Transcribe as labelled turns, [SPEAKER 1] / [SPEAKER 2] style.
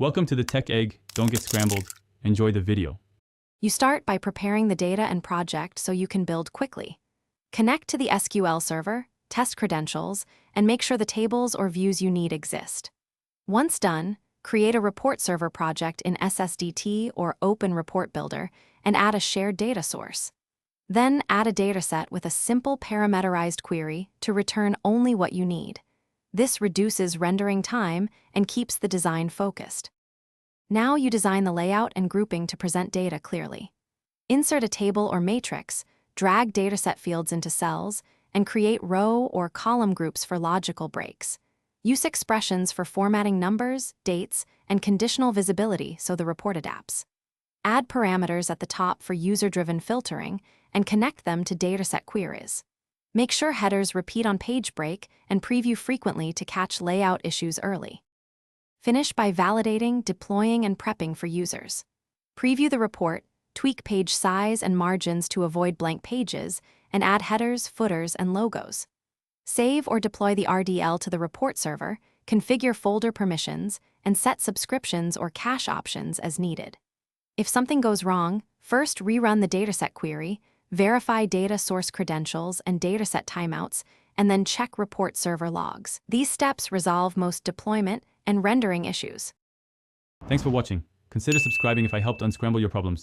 [SPEAKER 1] Welcome to the Tech Egg. Don't get scrambled. Enjoy the video.
[SPEAKER 2] You start by preparing the data and project so you can build quickly. Connect to the SQL server, test credentials, and make sure the tables or views you need exist. Once done, create a report server project in SSDT or Open Report Builder and add a shared data source. Then add a dataset with a simple parameterized query to return only what you need. This reduces rendering time and keeps the design focused. Now you design the layout and grouping to present data clearly. Insert a table or matrix, drag dataset fields into cells, and create row or column groups for logical breaks. Use expressions for formatting numbers, dates, and conditional visibility so the report adapts. Add parameters at the top for user-driven filtering and connect them to dataset queries. Make sure headers repeat on page break and preview frequently to catch layout issues early. Finish by validating, deploying, and prepping for users. Preview the report, tweak page size and margins to avoid blank pages, and add headers, footers, and logos. Save or deploy the RDL to the report server, configure folder permissions, and set subscriptions or cache options as needed. If something goes wrong, first rerun the dataset query, verify data source credentials and dataset timeouts, and then check report server logs. These steps resolve most deployment and rendering issues.
[SPEAKER 1] Thanks for watching. Consider subscribing if I helped unscramble your problems.